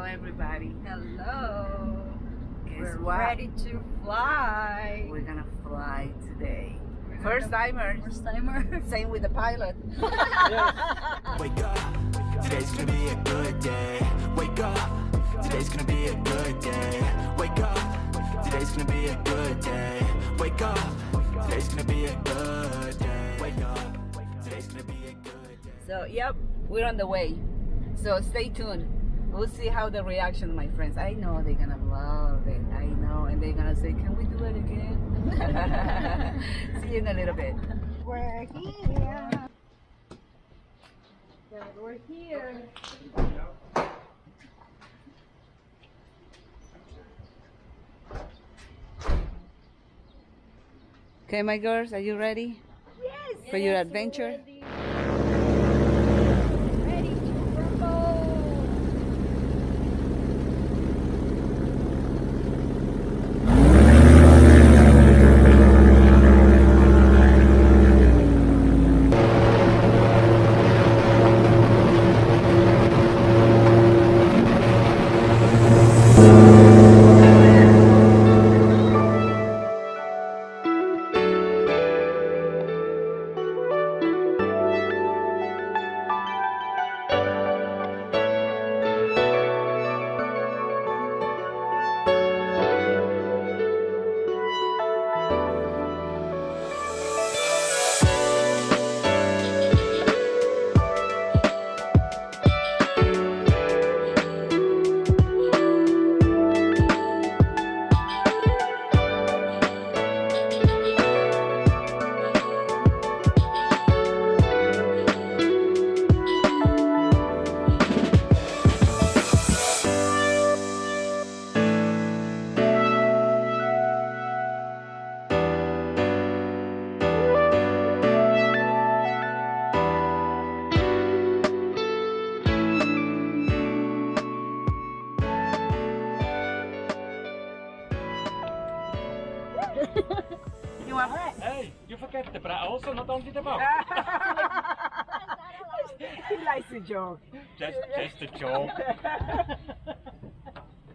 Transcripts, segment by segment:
everybody. Hello. Guess We're what? ready to fly. We're gonna fly today. First timer. First timer. Same with the pilot. Wake up, today's gonna be a good day. Wake up, today's gonna be a good day. Wake up, today's gonna be a good day. Wake up, today's gonna be a good day. Wake up, today's gonna be a good day. So, yep, we're on the way. So stay tuned. We'll see how the reaction of my friends. I know they're gonna love it. I know, and they're gonna say, "Can we do it again?" See you in a little bit. We're here. We're here. Okay, my girls, are you ready Yes. for your adventure? Ready. Ready to rumble. You want? Hey, you forget the bra also, not only the bow. He likes to joke. just a joke.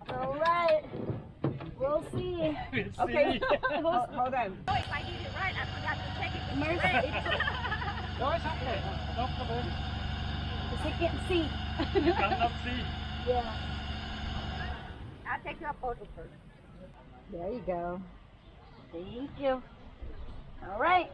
All right. We'll see. We'll Okay. see. Hold on. Oh, if I did it right, I forgot to check it. Mercy. No, it's okay. No problem. The second seat. You cannot see. Yeah. I'll take your photo first. There you go. Thank you. All right.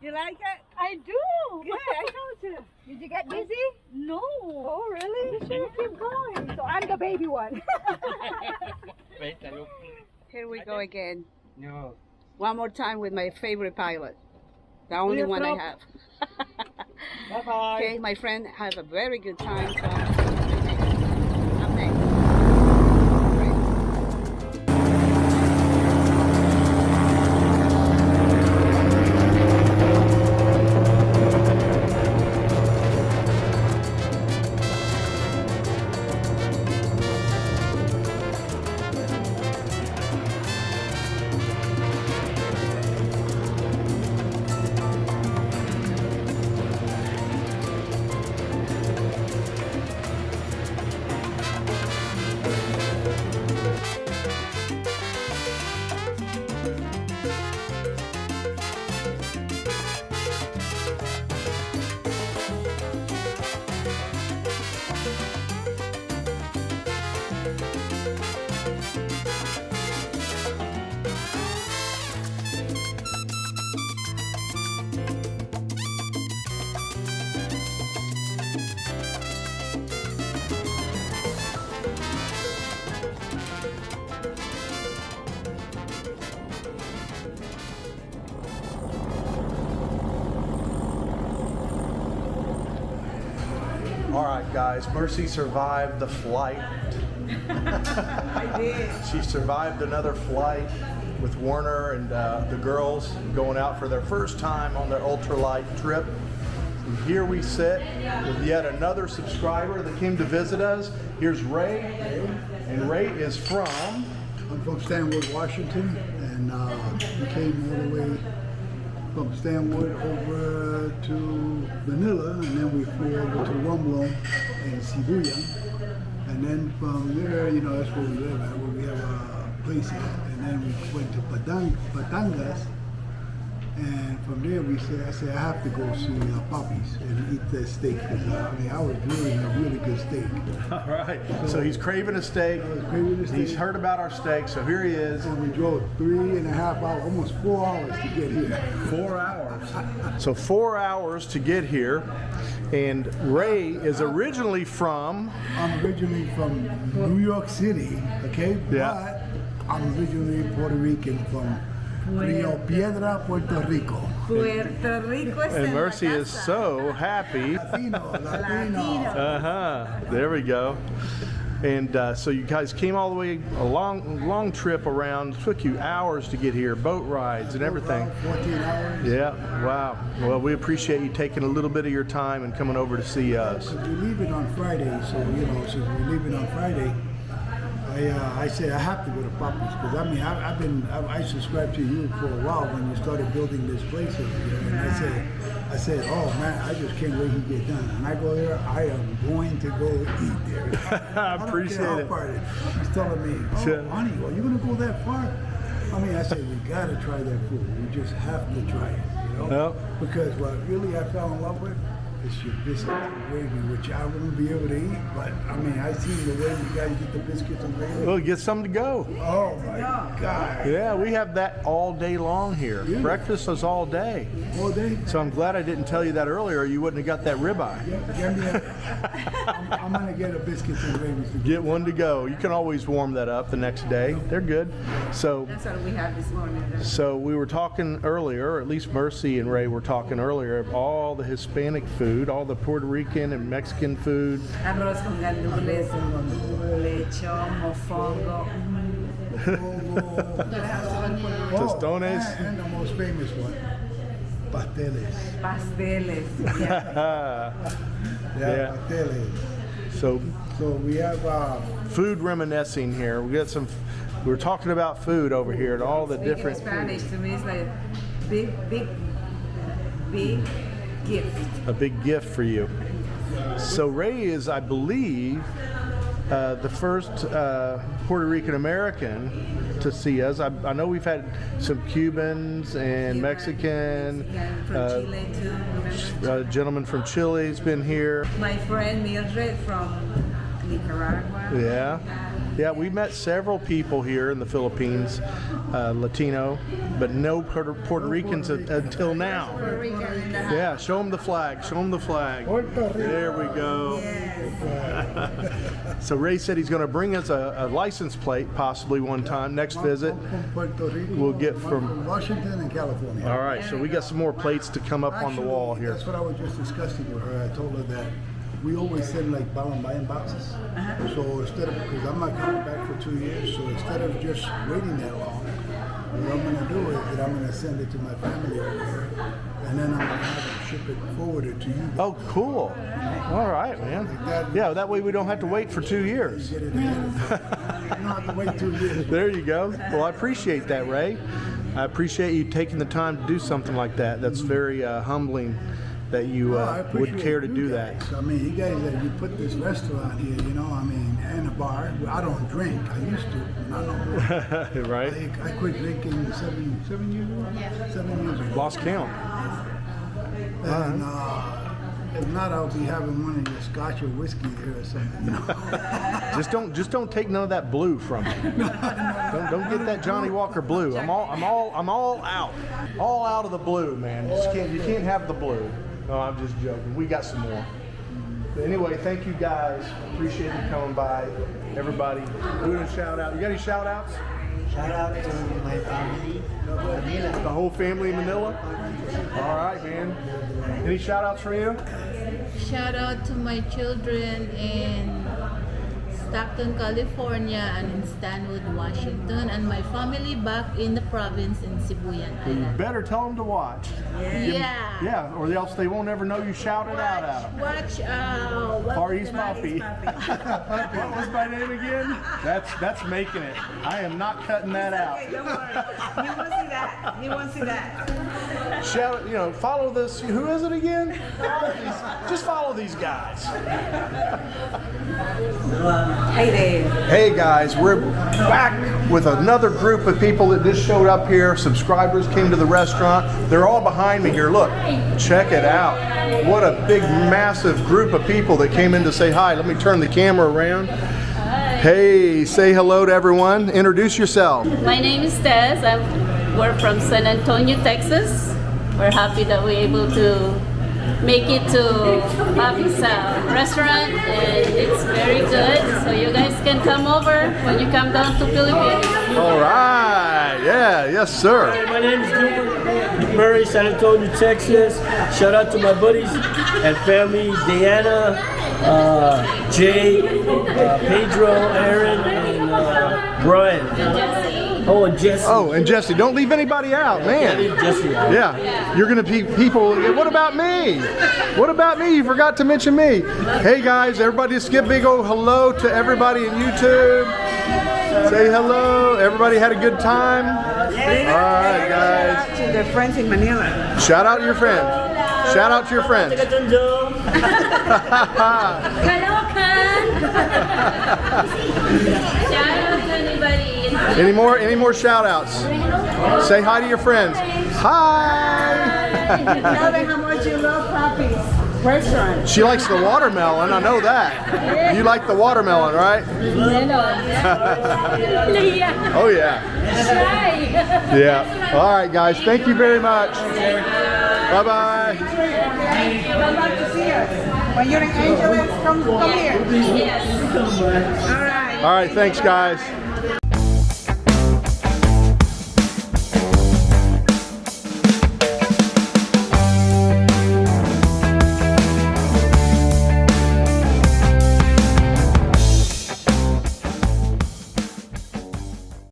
You like it? I do. Good, I told you. Did you get dizzy? No. Oh, really? You should keep going. So I'm the baby one. Wait, I look. Here we go again. No. One more time with my favorite pilot. The only one I have. Bye bye. Okay, my friend, have a very good time. So I'm next. Right. All right, guys, Mercy survived the flight. I did. She survived another flight with Warner and the girls going out for their first time on their ultralight trip. And here we sit with yet another subscriber that came to visit us. Here's Ray, and Ray is from? I'm from Stanwood, Washington, and we came all the way from Stanwood over to Manila, and then we flew over to Romblon and Shibuya. And then from there, you know, that's where we live at, where we have a place at. And then we went to Patangas. And from there, I said, I have to go see Papi's and eat that steak. Because, I mean, I was really a really good steak. All right. So he's craving a steak. I was craving a steak. He's heard about our steak, so here he is. And we drove 3.5 hours, almost 4 hours to get here. 4 hours. So 4 hours to get here. And Ray is originally from? I'm originally from New York City, okay? Yeah. But I'm originally Puerto Rican from Rio Piedra, Puerto Rico. Puerto Rico es And Mercy is so happy. Latino. There we go. And so you guys came all the way, a long trip around. Took you hours to get here, boat rides and everything. 14 hours. Yeah, wow. Well, we appreciate you taking a little bit of your time and coming over to see us. We're leaving on Friday, so you know, since we're leaving on Friday, I said I have to go to Papi's because I mean I subscribed to you for a while when you started building this place over there, and I said, oh man, I just can't wait to get done. And I go there, I am going to go eat there. I appreciate it. She's telling me, oh honey, well you gonna go that far? I mean, I said we gotta try that food. We just have to try it, you know? Yep. Because what really I fell in love with. It's your biscuits and gravy, which I wouldn't be able to eat, but I mean, I see the way you guys get the biscuits and gravy. Well, get something to go. Oh my God. Yeah, we have that all day long here. Yeah. Breakfast is all day. All day? So I'm glad I didn't tell you that earlier. You wouldn't have got that ribeye. I'm gonna get a biscuits and gravy. Get one to go. You can always warm that up the next day. They're good. So That's what we had this morning. So we were talking earlier, or at least Mercy and Ray were talking earlier, of all the Hispanic food, all the Puerto Rican and Mexican food. Arroz con gandules, lechón, mofongo. Tostones. And the most famous one, pasteles. Pasteles. Yeah. Yeah. Pasteles. So we have food reminiscing here. We were talking about food over here and all the different. Spanish to me is like big gift. A big gift for you. So Ray is, I believe, the first Puerto Rican American to see us. I know we've had some Cubans and Mexican. From Chile too. Remember? A gentleman from Chile's been here. My friend Mildred from Nicaragua. Yeah, we met several people here in the Philippines, Latino, but no Puerto Ricans until now. Puerto Rican in the house. Yeah, show them the flag. Show them the flag. There we go. Yes. So Ray said he's going to bring us a license plate possibly one time. Next visit, from Puerto Rico, we'll get from Washington and California. All right, so we got some more plates to come up on the wall here. That's what I was just discussing with her. I told her that we always send like buying boxes. So instead of, because I'm not coming back for 2 years, so instead of just waiting that long, what I'm going to do is that I'm going to send it to my family over here, and then I'm going to have them ship it forwarded to you. Oh, cool. All right, man. Yeah, that way we don't have to wait for 2 years. You don't have to wait 2 years. There you go. Well, I appreciate that, Ray. I appreciate you taking the time to do something like that. That's very humbling that you would care to do that. I mean, you guys, you put this restaurant here, you know, I mean, and a bar. I don't drink. I used to, and I don't drink. Right? I quit drinking seven years ago? Yeah. 7 years ago. Lost count. And if not, I'll be having one of your scotch or whiskey there or something. You know? Just don't take none of that blue from me. Don't get that Johnny Walker blue. I'm all out. All out of the blue, man. You can't have the blue. No, I'm just joking. We got some more. But anyway, thank you guys. Appreciate you coming by. Everybody, doing a shout out. You got any shout outs? Shout out to my family, Manila. The whole family in Manila? All right, man. Any shout outs for you? shout out to my children in Stockton, California, and in Stanwood, Washington, and my family back in the province in Sibuyan You Island. better tell them to watch. Yeah. Yeah, or else they won't ever know you shouted out at them. Watch out. Far East Papi. What was my name again? That's making it. I am not cutting that out. Don't worry. You won't see that. You won't see that. Shout, follow this. Who is it again? Just follow these guys. Hey there. Hey guys, we're back with another group of people that just showed up here. Subscribers came to the restaurant. They're all behind me here. Look, check it out. What a big, massive group of people that came in to say hi. Let me turn the camera around. Hey, say hello to everyone. Introduce yourself. My name is Tess. We're from San Antonio, Texas. We're happy that we're able to make it to Papi's restaurant, and it's very good. So you guys can come over when you come down to Philippines. All right. Yeah. Yes, sir. My name is Junior Murray, San Antonio, Texas. Shout out to my buddies and family, Diana, Jay, Pedro, Aaron, and Brian. Oh, and Jesse. Oh, and Jesse. Don't leave anybody out, man. Leave Jesse out. Yeah. You're going to be people. What about me? What about me? You forgot to mention me. Hey, guys. Everybody just give a big old hello to everybody in YouTube. Say hello. Everybody had a good time? All right, guys. To the friends in Manila. Shout out to your friends. Shout out to your friends. Shout out to anybody. Any more shout outs? Say hi to your friends. Hi. Tell them how much you love Papi's restaurant. She likes the watermelon. I know that. You like the watermelon, right? Oh yeah. Yeah. All right, guys. Thank you very much. Bye bye. I'd like to see us. When you're in Angeles, come here. Yes. All right. All right. Thanks, guys.